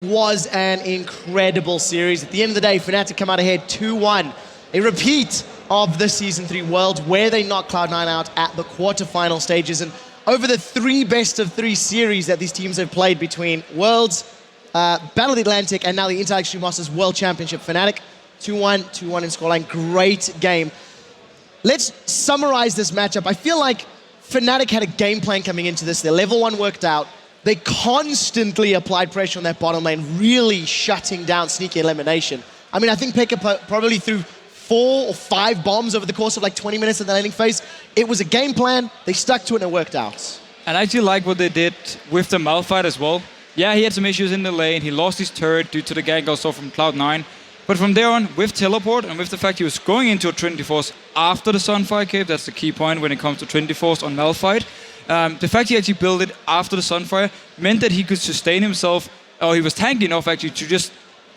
Was an incredible series. At the end of the day, Fnatic come out ahead 2-1. A repeat of the Season 3 Worlds where they knocked Cloud9 out at the quarterfinal stages. And over the 3 best-of-3 series that these teams have played between Worlds, Battle of the Atlantic, and now the Intel Extreme Masters World Championship, Fnatic 2-1, 2-1 in scoreline. Great game. Let's summarize this matchup. I feel like Fnatic had a game plan coming into this. Their level 1 worked out. They constantly applied pressure on that bottom lane, really shutting down sneaky elimination. I mean, I think Pekka probably threw 4 or 5 bombs over the course of like 20 minutes in the laning phase. It was a game plan, they stuck to it and it worked out. And I actually like what they did with the Malphite as well. Yeah, he had some issues in the lane, he lost his turret due to the gank also from Cloud9. But from there on, with teleport and with the fact he was going into a Trinity Force after the Sunfire cave, that's the key point when it comes to Trinity Force on Malphite. The fact he actually built it after the Sunfire meant that he could sustain himself, or he was tanky enough actually to just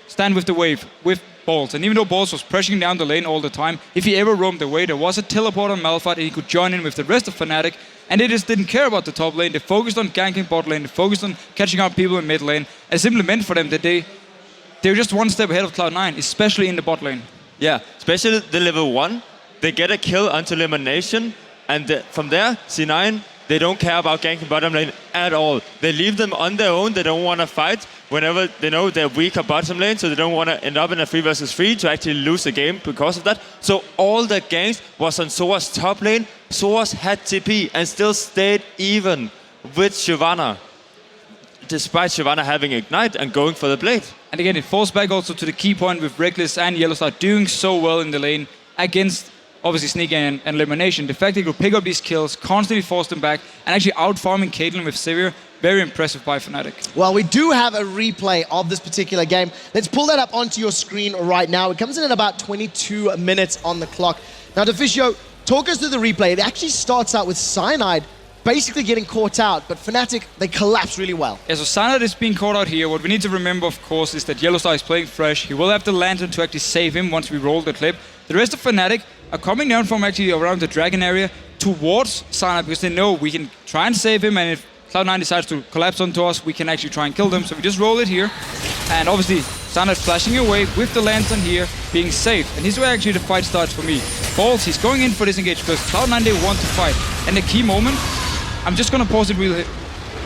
stand with the wave, with Balls. And even though Balls was pressing down the lane all the time, if he ever roamed away, there was a teleport on Malphite and he could join in with the rest of Fnatic, and they just didn't care about the top lane. They focused on ganking bot lane, they focused on catching out people in mid lane, and it simply meant for them that they're just one step ahead of Cloud9, especially in the bot lane. Yeah, especially the level 1, they get a kill until elimination, and from there, C9, they don't care about ganking bottom lane at all. They leave them on their own. They don't want to fight whenever they know they're weaker bottom lane, so they don't want to end up in a 3 versus 3 to actually lose the game because of that. So all the ganks was on Soa's top lane. Soa's had TP and still stayed even with Shyvana, despite Shyvana having Ignite and going for the blade. And again, it falls back also to the key point with Reckless and Yellowstar doing so well in the lane against obviously Sneak and Elimination. The fact they could pick up these kills, constantly force them back, and actually out-farming Caitlyn with Sivir, very impressive by Fnatic. Well, we do have a replay of this particular game. Let's pull that up onto your screen right now. It comes in at about 22 minutes on the clock. Now, Deficio, talk us through the replay. It actually starts out with Cyanide basically getting caught out, but Fnatic, they collapse really well. Yeah, so Cyanide is being caught out here. What we need to remember, of course, is that Yellowstar is playing fresh. He will have the Lantern to actually save him once we roll the clip. The rest of Fnatic are coming down from actually around the Dragon area towards Cyanide because they know we can try and save him, and if Cloud9 decides to collapse onto us, we can actually try and kill them. So we just roll it here, and obviously Cyanide flashing away with the Lantern here, being safe. And this is where actually the fight starts for me. Balls, he's going in for this engage because Cloud9, they want to fight. And the key moment, I'm just gonna pause it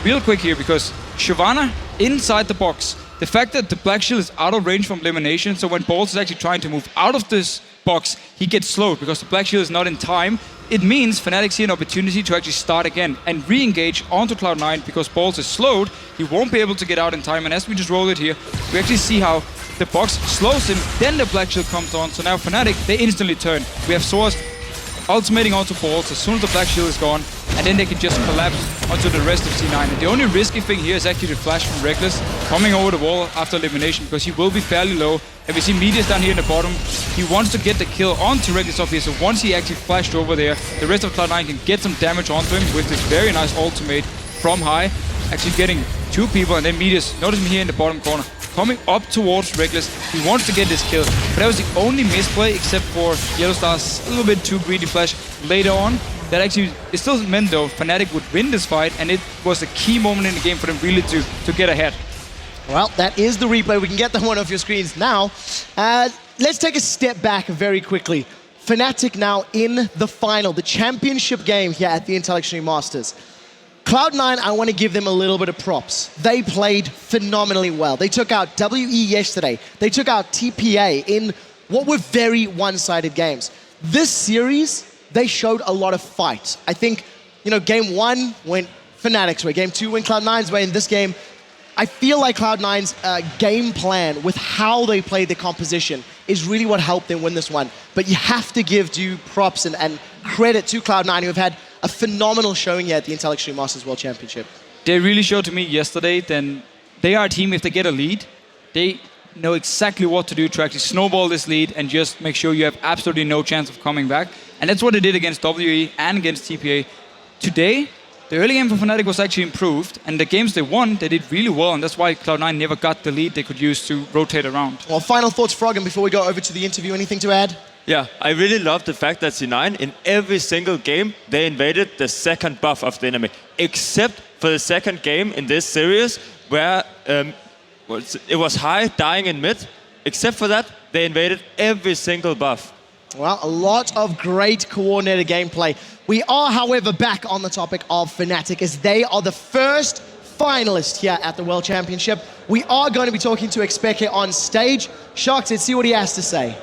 real quick here because Shyvana inside the box. The fact that the Black Shield is out of range from elimination, so when Balls is actually trying to move out of this box, he gets slowed because the Black Shield is not in time. It means Fnatic see an opportunity to actually start again and re-engage onto Cloud9 because Balls is slowed. He won't be able to get out in time, and as we just roll it here, we actually see how the box slows him, then the Black Shield comes on, so now Fnatic, they instantly turn. We have Source ultimating onto Balls as soon as the Black Shield is gone, and then they can just collapse onto the rest of C9. And the only risky thing here is actually the flash from Reckless coming over the wall after elimination because he will be fairly low. And we see Medius down here in the bottom. He wants to get the kill onto Reckless off here, so once he actually flashed over there, the rest of Cloud9 can get some damage onto him with this very nice ultimate from high, actually getting 2 people, and then Medius, notice me here in the bottom corner, coming up towards Reckless. He wants to get this kill, but that was the only misplay except for Yellowstar's a little bit too greedy flash later on. That actually, it still meant though Fnatic would win this fight, and it was a key moment in the game for them really to get ahead. Well, that is the replay. We can get that one off your screens now. Let's take a step back very quickly. Fnatic now in the final, the championship game here at the Intel Extreme Masters. Cloud9, I want to give them a little bit of props. They played phenomenally well. They took out WE yesterday. They took out TPA in what were very one-sided games. This series, they showed a lot of fight. I think, you know, game 1 went Fnatic's way. Game 2 went Cloud9's way. In this game, I feel like Cloud9's game plan with how they played the composition is really what helped them win this one. But you have to give due props and credit to Cloud9, who have had a phenomenal showing here at the Intel Extreme Masters World Championship. They really showed to me yesterday that they are a team, if they get a lead, they know exactly what to do to actually snowball this lead and just make sure you have absolutely no chance of coming back. And that's what they did against WE and against TPA. Today, the early game for Fnatic was actually improved, and the games they won, they did really well, and that's why Cloud9 never got the lead they could use to rotate around. Well, final thoughts, Froggen, before we go over to the interview. Anything to add? Yeah, I really love the fact that C9, in every single game, they invaded the second buff of the enemy, except for the second game in this series, where it was high, dying in mid. Except for that, they invaded every single buff. Well, a lot of great coordinated gameplay. We are, however, back on the topic of Fnatic as they are the first finalist here at the World Championship. We are going to be talking to Expeke on stage. Shocked to see what he has to say.